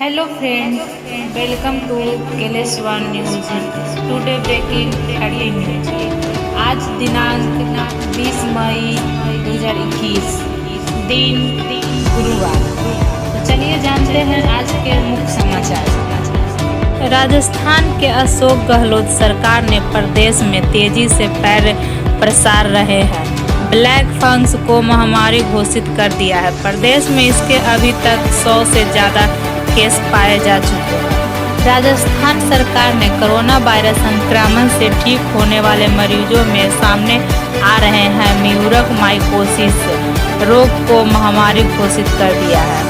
Hello friend, welcome to KLS One News. Today breaking 30 news. आज दिनांक 20 मई 2021, दिन गुरुवार। तो चलिए जानते हैं आज के मुख्य समाचार। राजस्थान के अशोक गहलोत सरकार ने प्रदेश में तेजी से पैर पसार रहे हैं। ब्लैक फंगस को महामारी घोषित कर दिया है। प्रदेश में इसके अभी तक 100 से ज़्यादा केस पाए जा चुके हैं। राजस्थान सरकार ने कोरोना वायरस संक्रमण से ठीक होने वाले मरीजों में सामने आ रहे हैं म्यूकोरमाइकोसिस रोग को महामारी घोषित कर दिया है।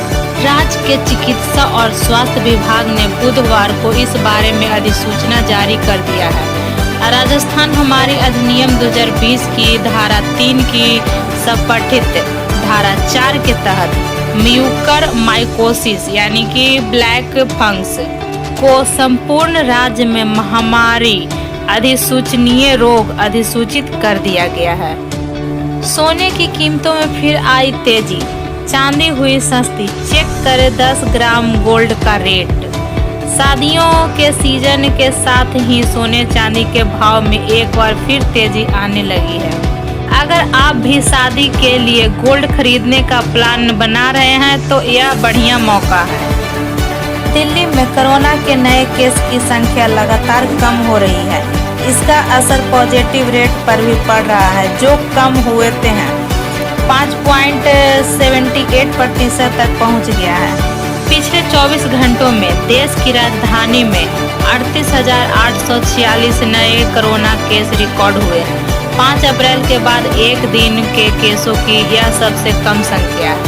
राज्य के चिकित्सा और स्वास्थ्य विभाग ने बुधवार को इस बारे में अधिसूचना जारी कर दिया है। राजस्थान हमारी अधिनियम 2020 की धारा 3 की संपठित धारा 4 के तहत म्यूकोरमाइकोसिस यानी कि ब्लैक फंगस को संपूर्ण राज्य में महामारी अधिसूचनीय रोग अधिसूचित कर दिया गया है। सोने की कीमतों में फिर आई तेजी, चांदी हुई सस्ती, चेक करें 10 ग्राम गोल्ड का रेट। शादियों के सीजन के साथ ही सोने चांदी के भाव में एक बार फिर तेजी आने लगी है। अगर आप भी शादी के लिए गोल्ड खरीदने का प्लान बना रहे हैं तो यह बढ़िया मौका है। दिल्ली में कोरोना के नए केस की संख्या लगातार कम हो रही है। इसका असर पॉजिटिव रेट पर भी पड़ रहा है, जो कम हुए हैं 5.78% तक पहुंच गया है। पिछले 24 घंटों में देश की राजधानी में 38,846 नए कोरोना केस रिकॉर्ड हुए हैं। 5 अप्रैल के बाद एक दिन के केसों की यह सबसे कम संख्या है।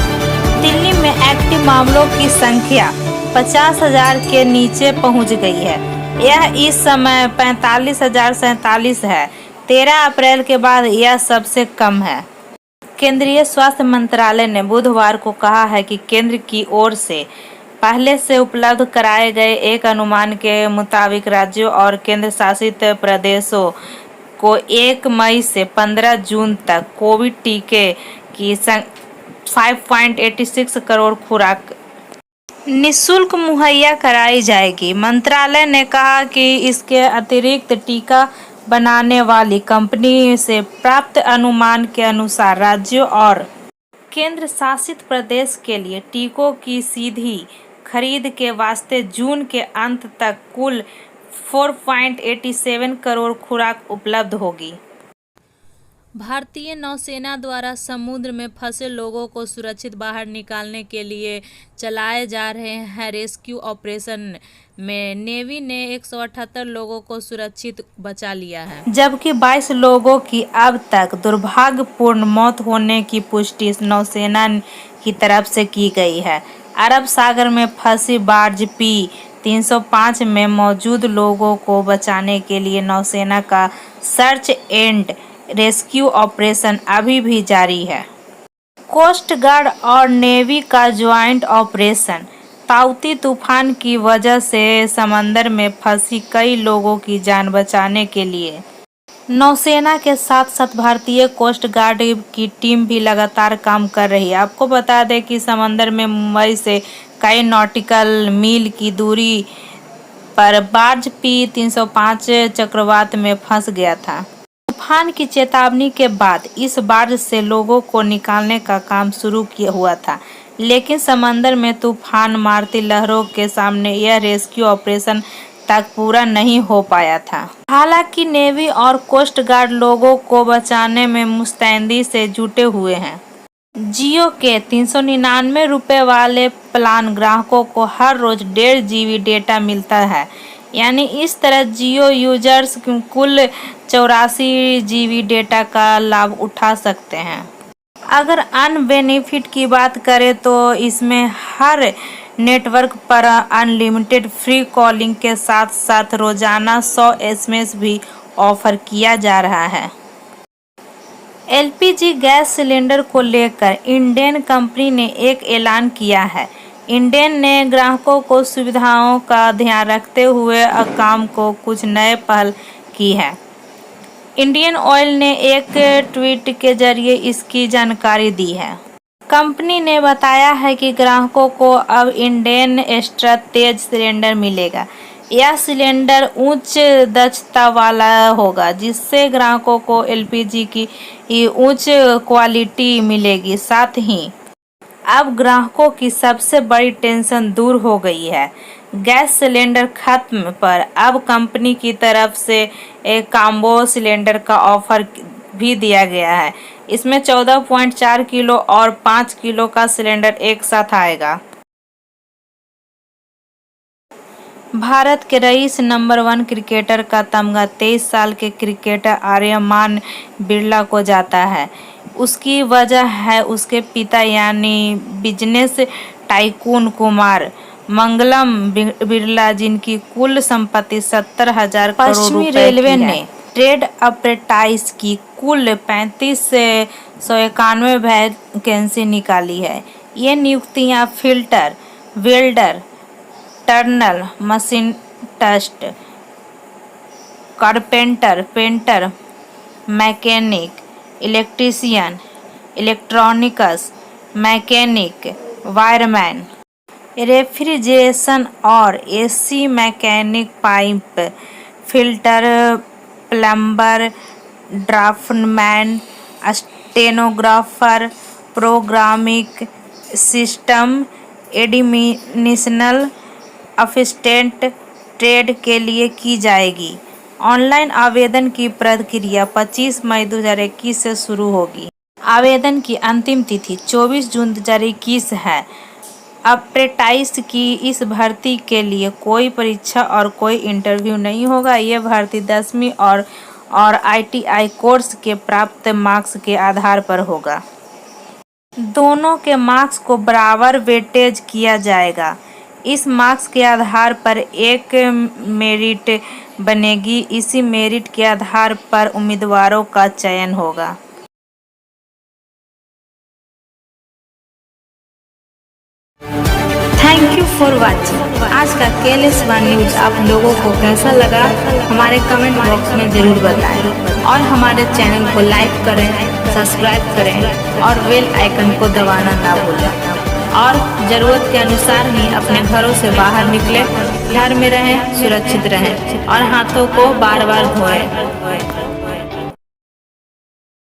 दिल्ली में एक्टिव मामलों की संख्या 50,000 के नीचे पहुंच गई है। यह इस समय 45,047 है। 13 अप्रैल के बाद यह सबसे कम है। केंद्रीय स्वास्थ्य मंत्रालय ने बुधवार को कहा है कि केंद्र की ओर से पहले से उपलब्ध कराए गए एक अनुमान के मुताबिक राज्यों और केंद्र शासित प्रदेशों को 1 मई से 15 जून तक कोविड टीके की 5.86 करोड़ खुराक निःशुल्क मुहैया कराई जाएगी। मंत्रालय ने कहा कि इसके अतिरिक्त टीका बनाने वाली कंपनी से प्राप्त अनुमान के अनुसार राज्यों और केंद्र शासित प्रदेश के लिए टीकों की सीधी खरीद के वास्ते जून के अंत तक कुल 4.87 करोड़ खुराक उपलब्ध होगी। भारतीय नौसेना द्वारा समुद्र में फंसे लोगों को सुरक्षित बाहर निकालने के लिए चलाए जा रहे हैं रेस्क्यू ऑपरेशन में नेवी ने 178 लोगों को सुरक्षित बचा लिया है, जबकि 22 लोगों की अब तक दुर्भाग्यपूर्ण मौत होने की पुष्टि नौसेना की तरफ से की गई है। अरब सागर में फंसी बार्ज P-305 में मौजूद लोगों को बचाने के लिए नौसेना का सर्च एंड रेस्क्यू ऑपरेशन अभी भी जारी है। कोस्ट गार्ड और नेवी का ज्वाइंट ऑपरेशन ताउती तूफान की वजह से समंदर में फंसी कई लोगों की जान बचाने के लिए नौसेना के साथ साथ भारतीय कोस्ट गार्ड की टीम भी लगातार काम कर रही है। आपको बता दें कि समंदर में मुंबई से कई नॉटिकल मील की दूरी पर बार्ज P-305 चक्रवात में फंस गया था। तूफान की चेतावनी के बाद इस बार्ज से लोगों को निकालने का काम शुरू किया हुआ था, लेकिन समंदर में तूफान मारती लहरों के सामने यह रेस्क्यू ऑपरेशन तक पूरा नहीं हो पाया था। हालांकि नेवी और कोस्ट गार्ड लोगों को बचाने में मुस्तैदी से जुटे हुए हैं। जियो के 399 रुपए वाले प्लान ग्राहकों को हर रोज 1.5 GB डेटा मिलता है, यानी इस तरह जियो यूजर्स कुल 84 GB डेटा का लाभ उठा सकते हैं। अगर अन्य बेनिफिट की बात करें तो इसमें हर नेटवर्क पर अनलिमिटेड फ्री कॉलिंग के साथ साथ रोजाना 100 SMS भी ऑफर किया जा रहा है। LPG गैस सिलेंडर को लेकर इंडेन कंपनी ने एक ऐलान किया है। इंडेन ने ग्राहकों को सुविधाओं का ध्यान रखते हुए काम को कुछ नए पहल की है। इंडियन ऑयल ने एक ट्वीट के जरिए इसकी जानकारी दी है। कंपनी ने बताया है कि ग्राहकों को अब इंडेन एक्स्ट्रा तेज सिलेंडर मिलेगा। यह सिलेंडर उच्च दक्षता वाला होगा, जिससे ग्राहकों को एलपीजी की उच्च क्वालिटी मिलेगी। साथ ही अब ग्राहकों की सबसे बड़ी टेंशन दूर हो गई है। गैस सिलेंडर खत्म पर अब कंपनी की तरफ से एक कॉम्बो सिलेंडर का ऑफर भी दिया गया है। इसमें 14.4 किलो और 5 किलो का सिलेंडर एक साथ आएगा। भारत के रईस नंबर 1 क्रिकेटर का तमगा 23 साल के क्रिकेटर आर्यमान बिरला को जाता है। उसकी वजह है उसके पिता यानी बिजनेस टाइकून कुमार मंगलम बिरला, जिनकी कुल संपत्ति 70,000 करोड़ रुपए की है। पश्चिमी रेलवे ने ट्रेड अप्रेंटिस की कुल 3591 वैकेंसी निकाली है। ये नियुक्तियां filter, welder, turner, machinist, carpenter, painter, mechanic, electrician, electronics mechanic, wireman, refrigeration और AC mechanic, pipe filter, plumber, draughtsman, stenographer, programming system administration assistant trade के लिए की जाएगी। ऑनलाइन आवेदन की प्रक्रिया 25 मई 2021 से शुरू होगी। आवेदन की अंतिम तिथि 24 जून 2021 है। अप्रेंटिस की इस भर्ती के लिए कोई परीक्षा और कोई इंटरव्यू नहीं होगा। यह भर्ती 10वीं और ITI कोर्स के प्राप्त मार्क्स के आधार पर होगा। दोनों के मार्क्स को बराबर वेटेज किया जाएगा। इस मार्क्स के आधार पर एक मेरिट बनेगी। इसी मेरिट के आधार पर उम्मीदवारों का चयन होगा। Thank you for watching. आज का KLS1 न्यूज आप लोगों को कैसा लगा हमारे कमेंट बॉक्स में ज़रूर बताएं और हमारे चैनल को लाइक करें, सब्सक्राइब करें और बेल आइकन को दबाना ना भूलें। और ज़रूरत के अनुसार ही अपने घरों से बाहर निकलें। घर में रहें, सुरक्षित रहें और हाथों को बार बार धोएं।